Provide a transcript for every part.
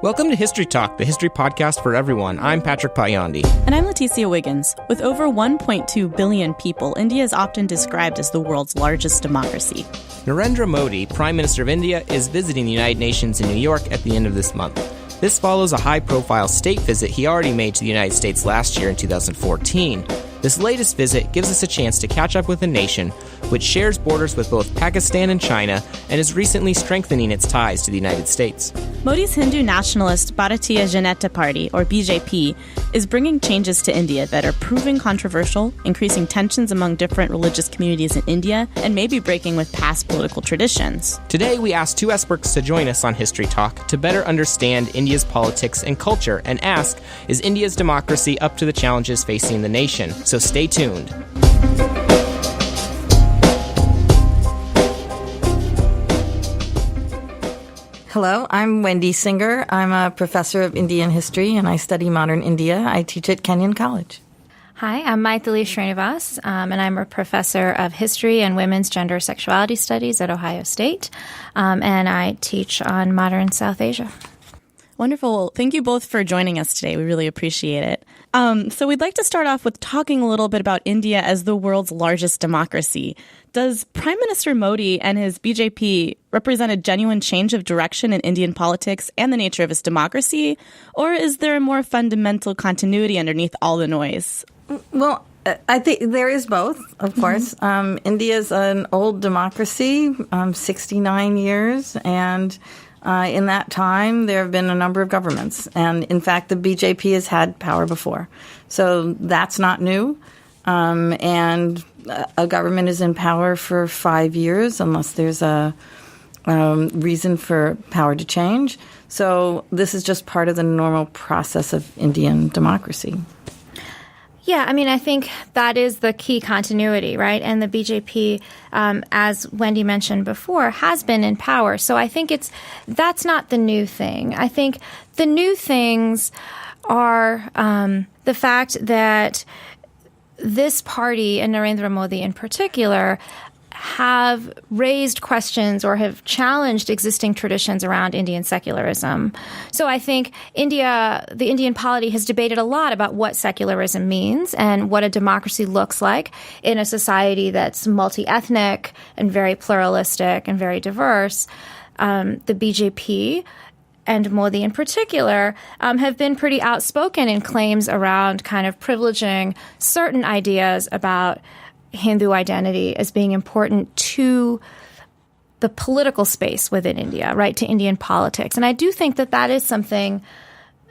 Welcome to History Talk, the history podcast for everyone. I'm Patrick Potyondy. And I'm Leticia Wiggins. With over 1.2 billion people, India is often described as the world's largest democracy. Narendra Modi, Prime Minister of India, is visiting the United Nations in New York at the end of this month. This follows a high-profile state visit he already made to the United States last year in 2014. This latest visit gives us a chance to catch up with a nation which shares borders with both Pakistan and China and is recently strengthening its ties to the United States. Modi's Hindu-nationalist Bharatiya Janata party, or BJP, is bringing changes to India that are proving controversial, increasing tensions among different religious communities in India, and maybe breaking with past political traditions. Today, we asked two experts to join us on History Talk to better understand India's politics and culture and ask, is India's democracy up to the challenges facing the nation? So stay tuned. Hello, I'm Wendy Singer. I'm a professor of Indian history, and I study modern India. I teach at Kenyon College. Hi, I'm Mytheli Sreenivas, and I'm a professor of history and women's gender sexuality studies at Ohio State, and I teach on modern South Asia. Wonderful. Thank you both for joining us today. We really appreciate it. So we'd like to start off with talking a little bit about India as the world's largest democracy. Does Prime Minister Modi and his BJP represent a genuine change of direction in Indian politics and the nature of its democracy? Or is there a more fundamental continuity underneath all the noise? Well, I think there is both, of course. India is an old democracy, 69 years, and in that time, there have been a number of governments. And in fact, the BJP has had power before. So that's not new. And a government is in power for 5 years unless there's a reason for power to change. So this is just part of the normal process of Indian democracy. Yeah, I mean, I think that is the key continuity, right? And the BJP, as Wendy mentioned before, has been in power. So I think that's not the new thing. I think the new things are the fact that this party, and Narendra Modi in particular, have raised questions or have challenged existing traditions around Indian secularism. So I think the Indian polity has debated a lot about what secularism means and what a democracy looks like in a society that's multi-ethnic and very pluralistic and very diverse. The BJP and Modi in particular have been pretty outspoken in claims around kind of privileging certain ideas about Hindu identity as being important to the political space within India, right, to Indian politics. And I do think that is something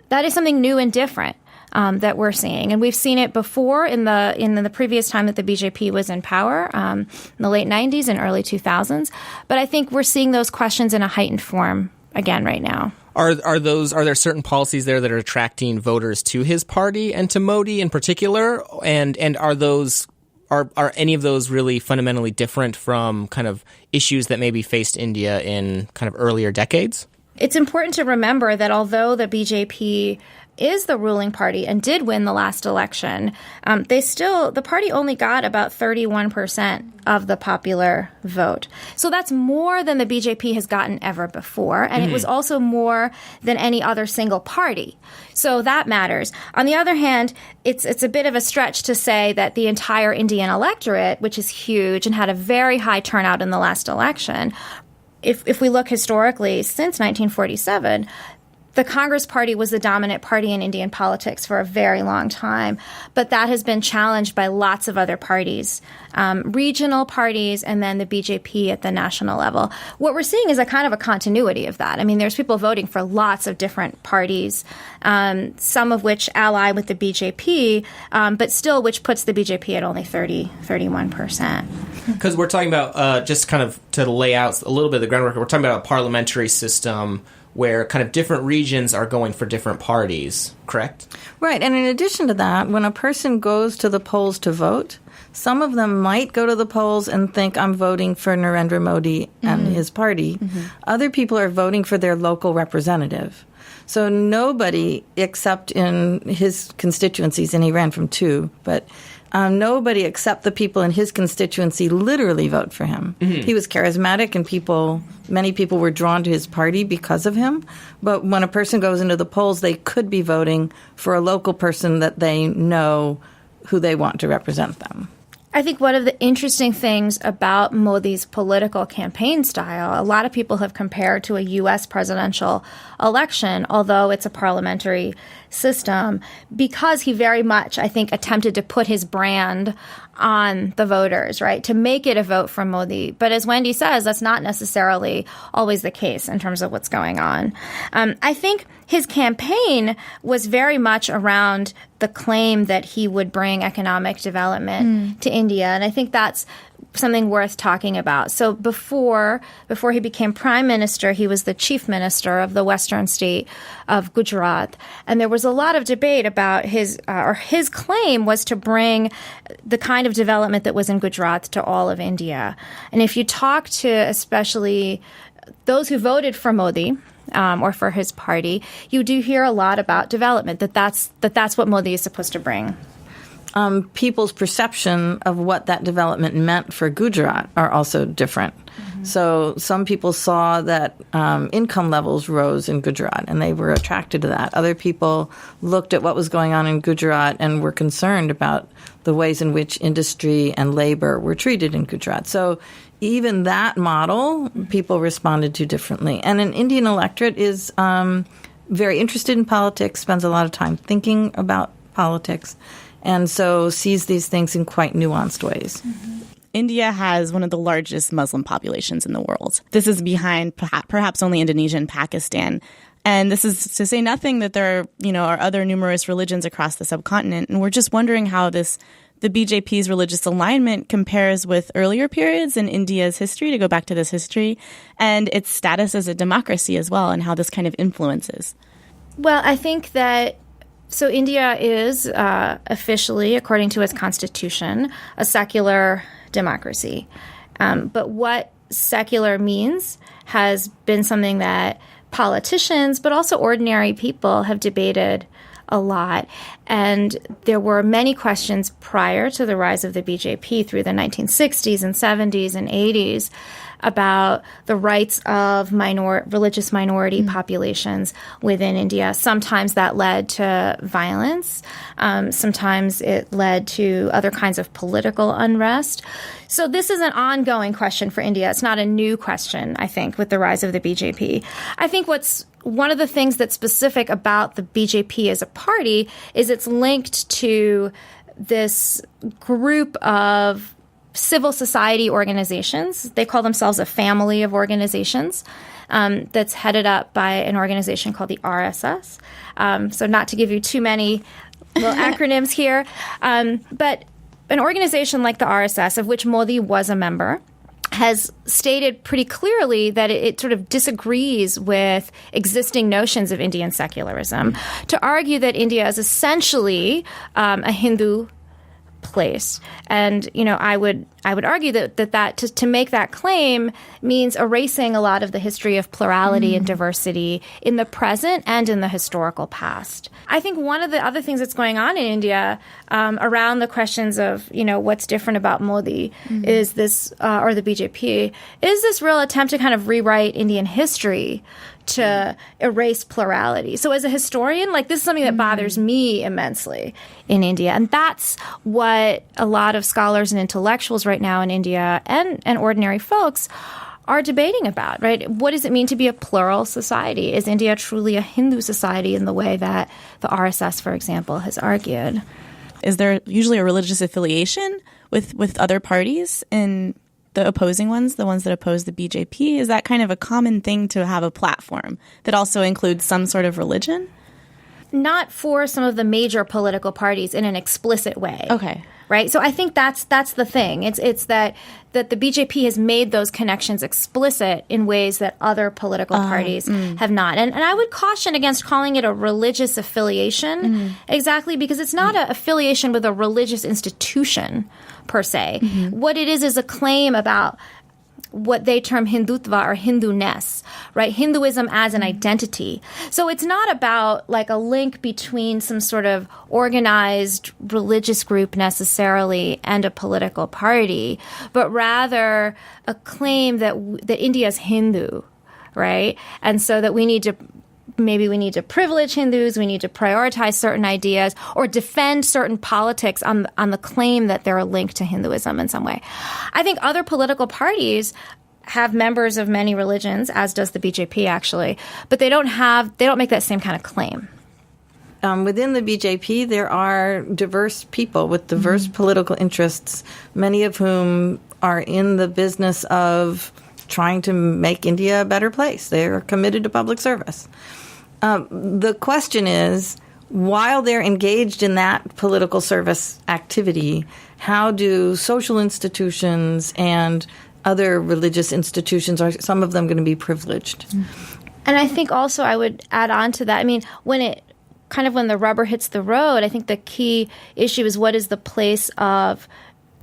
new and different that we're seeing. And we've seen it before in the previous time that the BJP was in power, in the late 90s and early 2000s. But I think we're seeing those questions in a heightened form again right now. Are there certain policies there that are attracting voters to his party and to Modi in particular? And are any of those really fundamentally different from kind of issues that maybe faced India in kind of earlier decades? It's important to remember that although the BJP is the ruling party and did win the last election, the party only got about 31% of the popular vote. So that's more than the BJP has gotten ever before, and it was also more than any other single party. So that matters. On the other hand, it's a bit of a stretch to say that the entire Indian electorate, which is huge and had a very high turnout in the last election, if we look historically since 1947, the Congress Party was the dominant party in Indian politics for a very long time, but that has been challenged by lots of other parties, regional parties, and then the BJP at the national level. What we're seeing is a kind of a continuity of that. I mean, there's people voting for lots of different parties, some of which ally with the BJP, but still which puts the BJP at only 31%. Because we're talking about, just kind of to lay out a little bit of the groundwork, we're talking about a parliamentary system where kind of different regions are going for different parties, correct? Right. And in addition to that, when a person goes to the polls to vote, some of them might go to the polls and think, I'm voting for Narendra Modi and his party. Other people are voting for their local representative. So nobody, except in his constituencies, and he ran from two, but nobody except the people in his constituency literally vote for him. He was charismatic, and many people were drawn to his party because of him. But when a person goes into the polls, they could be voting for a local person that they know who they want to represent them. I think one of the interesting things about Modi's political campaign style, a lot of people have compared to a U.S. presidential election, although it's a parliamentary system, because he very much, I think, attempted to put his brand on the voters, right, to make it a vote for Modi. But as Wendy says, that's not necessarily always the case in terms of what's going on. I think his campaign was very much around the claim that he would bring economic development to India. And I think that's something worth talking about. So before he became prime minister, he was the chief minister of the western state of Gujarat. And there was a lot of debate about his claim was to bring the kind of development that was in Gujarat to all of India. And if you talk to especially those who voted for Modi, or for his party, you do hear a lot about development, that's what Modi is supposed to bring. People's perception of what that development meant for Gujarat are also different. So some people saw that income levels rose in Gujarat, and they were attracted to that. Other people looked at what was going on in Gujarat and were concerned about the ways in which industry and labor were treated in Gujarat. So even that model, people responded to differently. And an Indian electorate is very interested in politics, spends a lot of time thinking about politics, and so sees these things in quite nuanced ways. India has one of the largest Muslim populations in the world. This is behind perhaps only Indonesia and Pakistan. And this is to say nothing that there are other numerous religions across the subcontinent. And we're just wondering how the BJP's religious alignment compares with earlier periods in India's history, to go back to this history, and its status as a democracy as well, and how this kind of influences. Well, I think that so India is officially, according to its constitution, a secular democracy. But what secular means has been something that politicians, but also ordinary people, have debated a lot. And there were many questions prior to the rise of the BJP through the 1960s and 70s and 80s about the rights of religious minority populations within India. Sometimes that led to violence. Sometimes it led to other kinds of political unrest. So this is an ongoing question for India. It's not a new question, I think, with the rise of the BJP. I think one of the things that's specific about the BJP as a party is it's linked to this group of civil society organizations. They call themselves a family of organizations that's headed up by an organization called the RSS. So not to give you too many little acronyms here, but an organization like the RSS, of which Modi was a member, has stated pretty clearly that it sort of disagrees with existing notions of Indian secularism, to argue that India is essentially a Hindu place. And, I would argue that to make that claim means erasing a lot of the history of plurality and diversity in the present and in the historical past. I think one of the other things that's going on in India around the questions of, what's different about Modi is this, or the BJP, is this real attempt to kind of rewrite Indian history to erase plurality. So as a historian, this is something that bothers me immensely in India. And that's what a lot of scholars and intellectuals right now in India and ordinary folks are debating about, right? What does it mean to be a plural society? Is India truly a Hindu society in the way that the RSS, for example, has argued? Is there usually a religious affiliation with other parties in the opposing ones, the ones that oppose the BJP? Is that kind of a common thing to have a platform that also includes some sort of religion? Not for some of the major political parties in an explicit way. Okay. Right? So I think that's the thing. It's that the BJP has made those connections explicit in ways that other political parties have not. And I would caution against calling it a religious affiliation, exactly, because it's not an affiliation with a religious institution per se. What it is a claim about what they term Hindutva or Hindu-ness, right? Hinduism as an identity. So it's not about like a link between some sort of organized religious group necessarily and a political party, but rather a claim that India is Hindu, right? And so that we need to privilege Hindus, we need to prioritize certain ideas or defend certain politics on the claim that they're linked to Hinduism in some way. I think other political parties have members of many religions, as does the BJP actually, but they don't make that same kind of claim. Within the BJP, there are diverse people with diverse political interests, many of whom are in the business of trying to make India a better place. They are committed to public service. The question is, while they're engaged in that political service activity, how do social institutions and other religious institutions, are some of them going to be privileged? And I think also I would add on to that. I mean, when the rubber hits the road, I think the key issue is what is the place of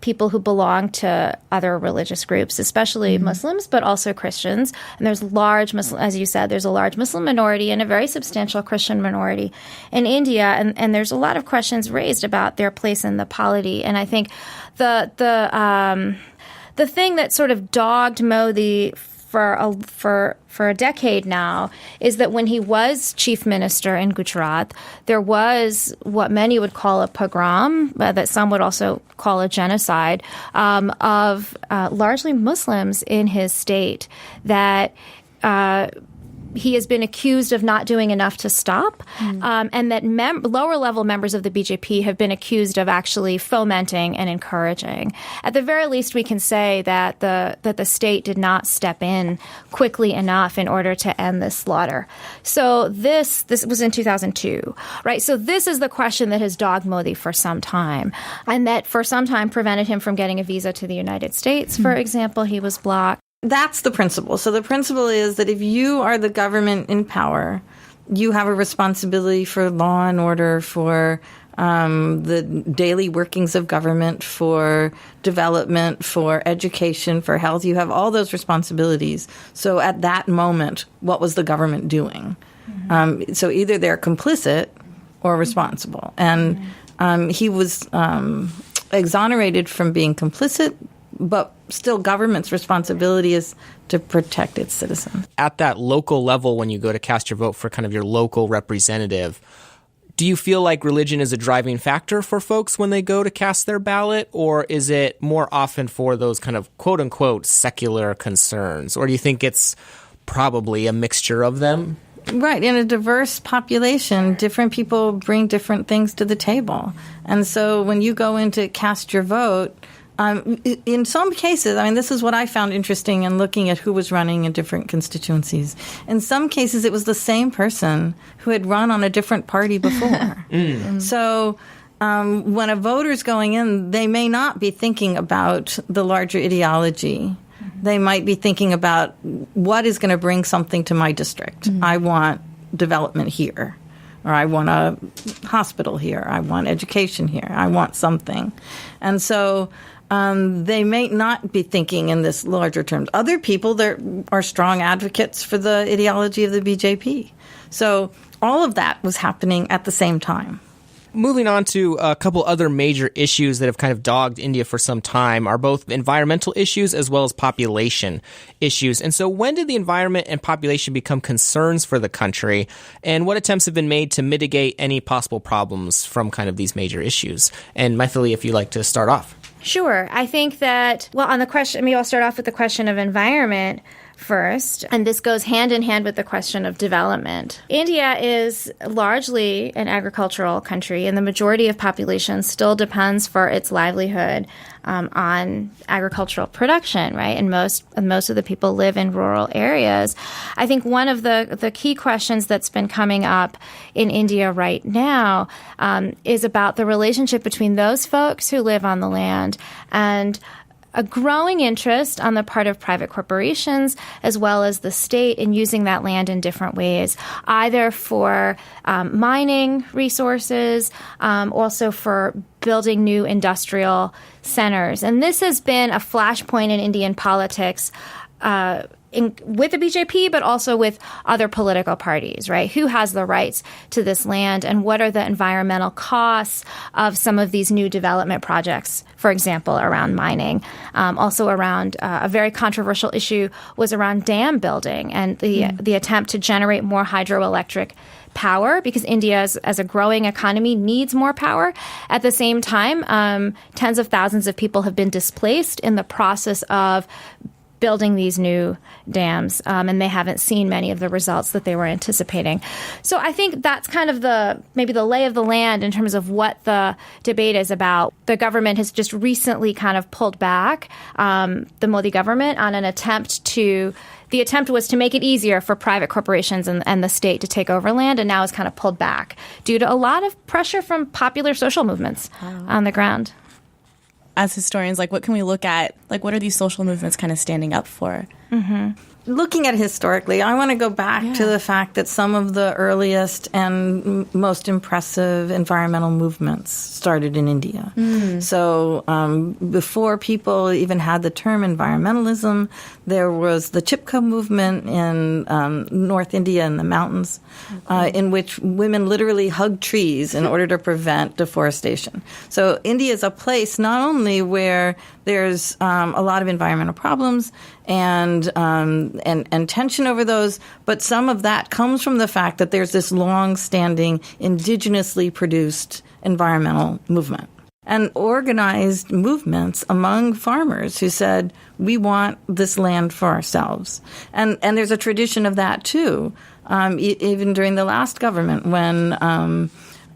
people who belong to other religious groups, especially Muslims, but also Christians. And there's as you said, there's a large Muslim minority and a very substantial Christian minority in India. And there's a lot of questions raised about their place in the polity. And I think the thing that sort of dogged Modi for a decade now is that when he was chief minister in Gujarat, there was what many would call a pogrom, that some would also call a genocide, of largely Muslims in his state that he has been accused of not doing enough to stop, and that lower-level members of the BJP have been accused of actually fomenting and encouraging. At the very least, we can say that the state did not step in quickly enough in order to end this slaughter. So this was in 2002, right? So this is the question that has dogged Modi for some time, and that for some time prevented him from getting a visa to the United States. For example, he was blocked. That's the principle. So the principle is that if you are the government in power, you have a responsibility for law and order, for the daily workings of government, for development, for education, for health. You have all those responsibilities. So at that moment, what was the government doing? So either they're complicit or responsible. And he was exonerated from being complicit, but still government's responsibility is to protect its citizens. At that local level, when you go to cast your vote for kind of your local representative, do you feel like religion is a driving factor for folks when they go to cast their ballot, or is it more often for those kind of quote-unquote secular concerns? Or do you think it's probably a mixture of them? Right. In a diverse population, different people bring different things to the table. And so when you go in to cast your vote, in some cases, I mean, this is what I found interesting in looking at who was running in different constituencies. In some cases, it was the same person who had run on a different party before. So when a voter's going in, they may not be thinking about the larger ideology. They might be thinking about what is going to bring something to my district. I want development here. Or I want a hospital here. I want education here. I want something. And so they may not be thinking in this larger terms. Other people there are strong advocates for the ideology of the BJP. So all of that was happening at the same time. Moving on to a couple other major issues that have kind of dogged India for some time are both environmental issues as well as population issues. And so when did the environment and population become concerns for the country? And what attempts have been made to mitigate any possible problems from kind of these major issues? And Mytheli, if you'd like to start off. Sure. I think that, on the question, maybe I'll start off with the question of environment first, and this goes hand in hand with the question of development. India is largely an agricultural country, and the majority of population still depends for its livelihood on agricultural production, right? And most of the people live in rural areas. I think one of the key questions that's been coming up in India right now is about the relationship between those folks who live on the land and a growing interest on the part of private corporations as well as the state in using that land in different ways, either for mining resources, also for building new industrial centers. And this has been a flashpoint in Indian politics with the BJP, but also with other political parties, right? Who has the rights to this land, and what are the environmental costs of some of these new development projects, for example, around mining. Also around a very controversial issue was around dam building and the attempt to generate more hydroelectric power, because India, as a growing economy, needs more power. At the same time, tens of thousands of people have been displaced in the process of building these new dams, and they haven't seen many of the results that they were anticipating. So I think that's kind of maybe the lay of the land in terms of what the debate is about. The government has just recently kind of pulled back, the Modi government, on the attempt was to make it easier for private corporations and the state to take over land, and now it's kind of pulled back due to a lot of pressure from popular social movements on the ground. As historians, what can we look at? What are these social movements kind of standing up for? Mm-hmm. Looking at it historically, I want to go back to the fact that some of the earliest and most impressive environmental movements started in India. So before people even had the term environmentalism, there was the Chipko movement in North India in the mountains, in which women literally hugged trees in order to prevent deforestation. So India is a place not only where there's a lot of environmental problems and tension over those, but some of that comes from the fact that there's this long-standing indigenously produced environmental movement and organized movements among farmers who said, we want this land for ourselves. And there's a tradition of that, too, even during the last government when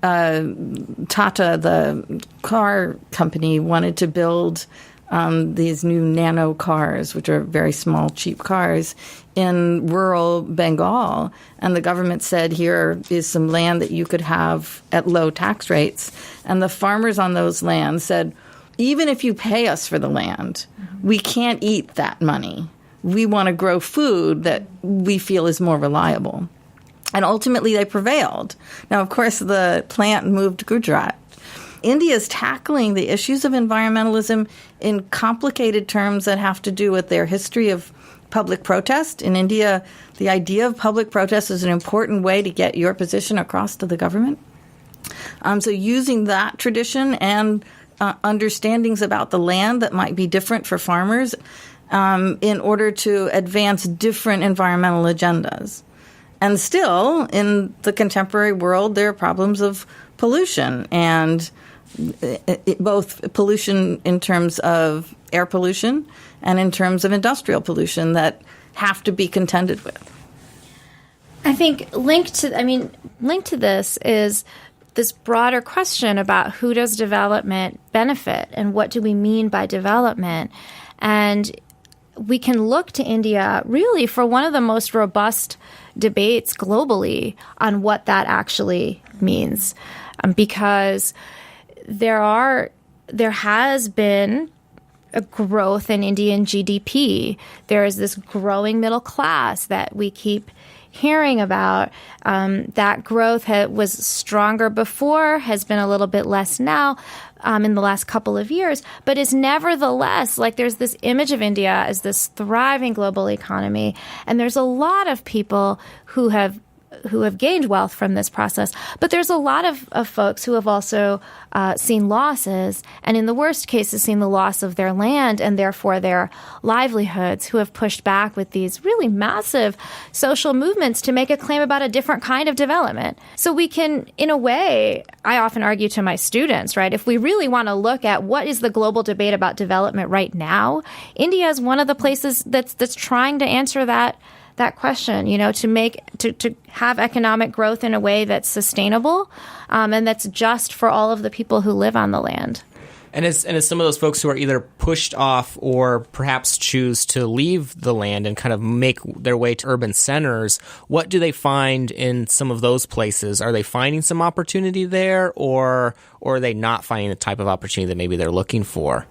Tata, the car company, wanted to build these new nano cars, which are very small, cheap cars, in rural Bengal. And the government said, here is some land that you could have at low tax rates. And the farmers on those lands said, even if you pay us for the land, we can't eat that money. We want to grow food that we feel is more reliable. And ultimately, they prevailed. Now, of course, the plant moved to Gujarat. India is tackling the issues of environmentalism in complicated terms that have to do with their history of public protest. In India, the idea of public protest is an important way to get your position across to the government. So using that tradition and understandings about the land that might be different for farmers in order to advance different environmental agendas. And still, in the contemporary world, there are problems of pollution, and both pollution in terms of air pollution and in terms of industrial pollution that have to be contended with. I think linked to this is this broader question about who does development benefit and what do we mean by development. And we can look to India really for one of the most robust debates globally on what that actually means, because there has been a growth in Indian GDP. There is this growing middle class that we keep hearing about. That growth was stronger before, has been a little bit less now in the last couple of years, but is nevertheless, there's this image of India as this thriving global economy, and there's a lot of people who have gained wealth from this process. But there's a lot of folks who have also seen losses, and in the worst cases, seen the loss of their land and therefore their livelihoods, who have pushed back with these really massive social movements to make a claim about a different kind of development. So we can, in a way, I often argue to my students, right, if we really want to look at what is the global debate about development right now, India is one of the places that's trying to answer that question, to have economic growth in a way that's sustainable and that's just for all of the people who live on the land. And as some of those folks who are either pushed off or perhaps choose to leave the land and kind of make their way to urban centers, what do they find in some of those places? Are they finding some opportunity there, or are they not finding the type of opportunity that maybe they're looking for?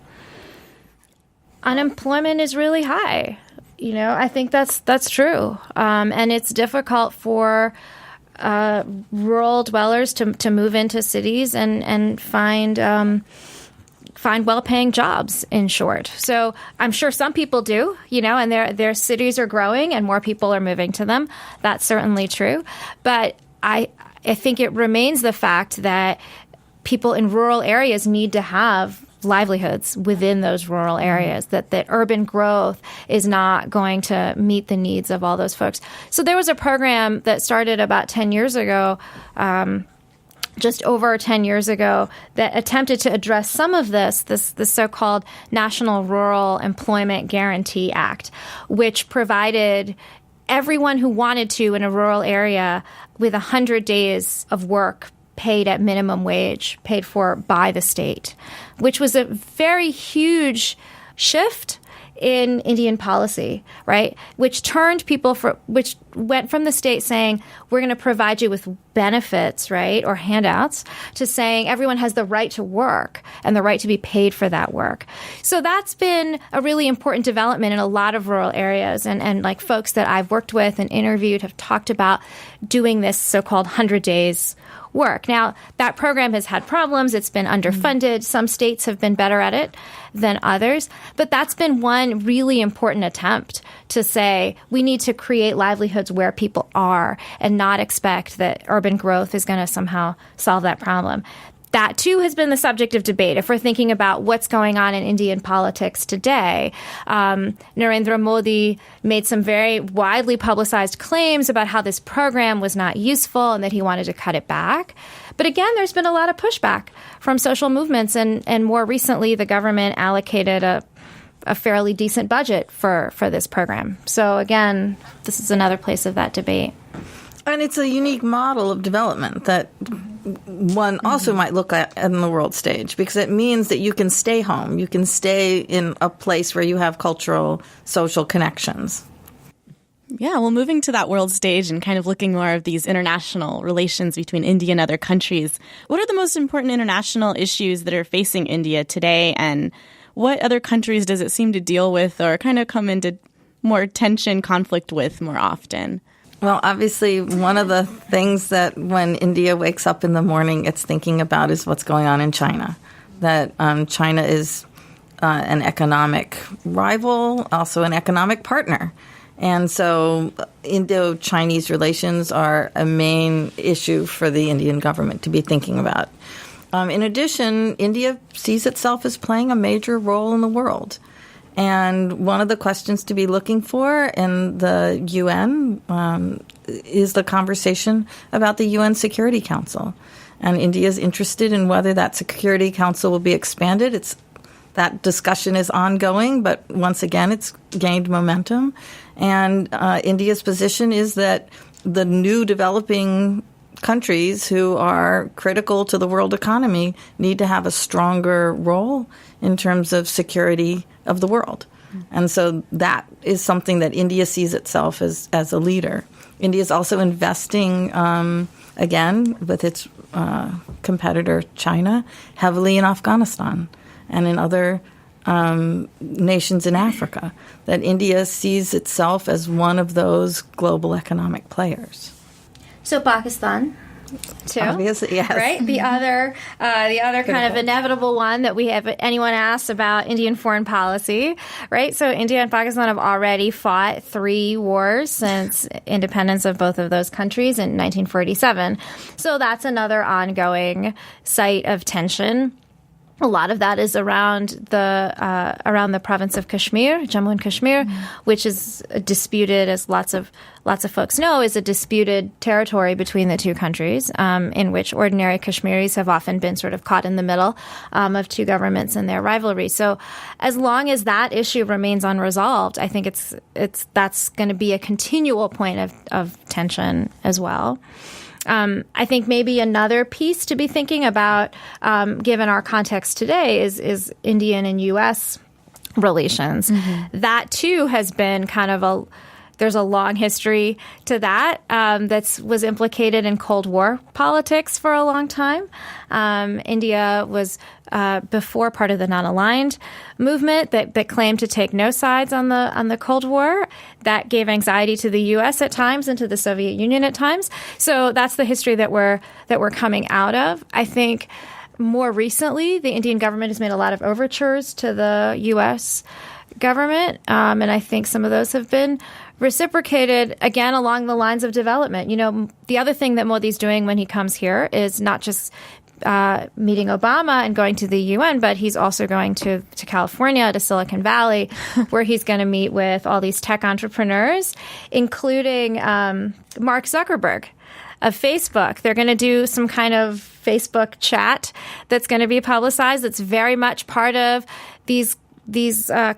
Unemployment is really high. I think that's true. And it's difficult for rural dwellers to move into cities and find find well-paying jobs, in short. So I'm sure some people do, and their cities are growing and more people are moving to them. That's certainly true. But I think it remains the fact that people in rural areas need to have livelihoods within those rural areas, that urban growth is not going to meet the needs of all those folks. So there was a program that started about 10 years ago, just over 10 years ago, that attempted to address some of the so-called National Rural Employment Guarantee Act, which provided everyone who wanted to in a rural area with 100 days of work paid at minimum wage, paid for by the state, which was a very huge shift in Indian policy, right? Which went from the state saying, we're going to provide you with benefits, right, or handouts, to saying everyone has the right to work and the right to be paid for that work. So that's been a really important development in a lot of rural areas. And like folks that I've worked with and interviewed have talked about doing this so-called 100 days work. Now, that program has had problems. It's been underfunded. Some states have been better at it than others. But that's been one really important attempt to say we need to create livelihoods where people are and not expect that urban growth is going to somehow solve that problem. That, too, has been the subject of debate. If we're thinking about what's going on in Indian politics today, Narendra Modi made some very widely publicized claims about how this program was not useful and that he wanted to cut it back. But again, there's been a lot of pushback from social movements. And more recently, the government allocated a fairly decent budget for this program. So again, this is another place of that debate. And it's a unique model of development that one also might look at in the world stage, because it means that you can stay home. You can stay in a place where you have cultural, social connections. Yeah, well, moving to that world stage and kind of looking more of these international relations between India and other countries, what are the most important international issues that are facing India today, and what other countries does it seem to deal with or kind of come into more tension, conflict with more often? Well, obviously, one of the things that when India wakes up in the morning, it's thinking about is what's going on in China. That China is an economic rival, also an economic partner. And so Indo-Chinese relations are a main issue for the Indian government to be thinking about. In addition, India sees itself as playing a major role in the world. And one of the questions to be looking for in the UN is the conversation about the UN Security Council. And India is interested in whether that Security Council will be expanded. That discussion is ongoing, but once again, it's gained momentum. And India's position is that the new developing countries who are critical to the world economy need to have a stronger role in terms of security of the world. And so that is something that India sees itself as a leader. India is also investing, again, with its competitor China, heavily in Afghanistan and in other nations in Africa, that India sees itself as one of those global economic players. So Pakistan, too. Obviously, yes. Right? The other kind of inevitable one that we have anyone asks about Indian foreign policy, right? So India and Pakistan have already fought 3 wars since independence of both of those countries in 1947. So that's another ongoing site of tension. A lot of that is around the province of Kashmir, Jammu and Kashmir, which is disputed, as lots of folks know, is a disputed territory between the two countries, in which ordinary Kashmiris have often been sort of caught in the middle of two governments and their rivalry. So, as long as that issue remains unresolved, I think that's going to be a continual point of tension as well. I think maybe another piece to be thinking about, given our context today, is Indian and U.S. relations. Mm-hmm. That, too, has been kind of there's a long history to that was implicated in Cold War politics for a long time. India was before part of the non-aligned movement that claimed to take no sides on the Cold War. That gave anxiety to the U.S. at times and to the Soviet Union at times. So that's the history that we're coming out of. I think more recently, the Indian government has made a lot of overtures to the U.S. government, and I think some of those have been reciprocated, again, along the lines of development. The other thing that Modi's doing when he comes here is not just meeting Obama and going to the UN, but he's also going to California, to Silicon Valley, where he's going to meet with all these tech entrepreneurs, including Mark Zuckerberg of Facebook. They're going to do some kind of Facebook chat that's going to be publicized. That's very much part of these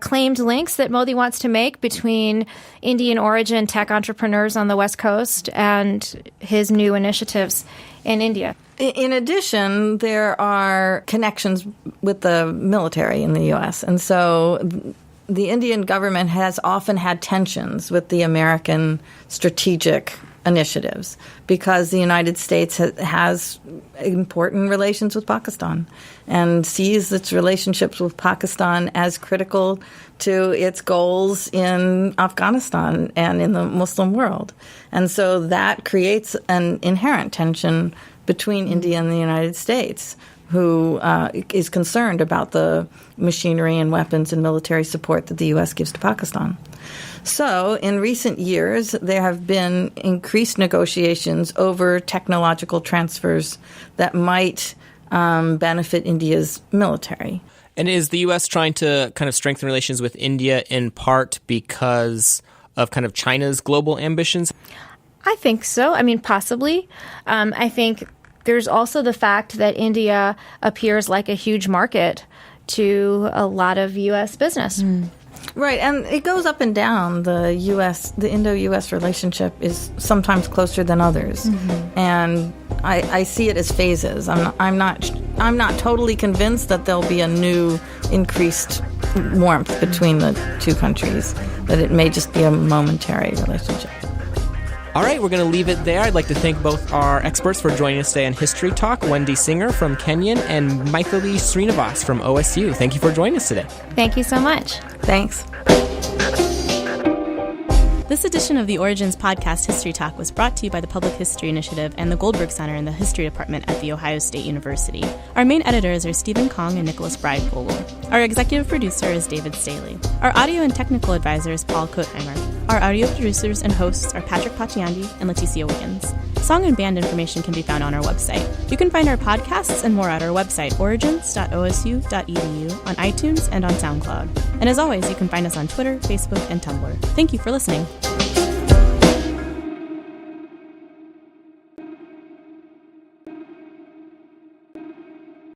claimed links that Modi wants to make between Indian origin tech entrepreneurs on the West Coast and his new initiatives in India. In addition, there are connections with the military in the U.S. And so the Indian government has often had tensions with the American strategic initiatives because the United States has important relations with Pakistan and sees its relationships with Pakistan as critical to its goals in Afghanistan and in the Muslim world. And so that creates an inherent tension between India and the United States, who is concerned about the machinery and weapons and military support that the U.S. gives to Pakistan. So in recent years, there have been increased negotiations over technological transfers that might benefit India's military. And is the U.S. trying to kind of strengthen relations with India in part because of kind of China's global ambitions? I think so. I mean, possibly. I think there's also the fact that India appears like a huge market to a lot of U.S. business. Right, and it goes up and down. The Indo-U.S. relationship is sometimes closer than others, and I see it as phases. I'm not totally convinced that there'll be a new increased warmth between the two countries. That it may just be a momentary relationship. All right, we're going to leave it there. I'd like to thank both our experts for joining us today on History Talk, Wendy Singer from Kenyon and Mytheli Sreenivas from OSU. Thank you for joining us today. Thank you so much. Thanks. This edition of the Origins Podcast History Talk was brought to you by the Public History Initiative and the Goldberg Center in the History Department at The Ohio State University. Our main editors are Stephen Kong and Nicholas Bride-Polwell. Our executive producer is David Staley. Our audio and technical advisor is Paul Kotheimer. Our audio producers and hosts are Patrick Potyondy and Leticia Wiggins. Song and band information can be found on our website. You can find our podcasts and more at our website, origins.osu.edu, on iTunes and on SoundCloud. And as always, you can find us on Twitter, Facebook, and Tumblr. Thank you for listening.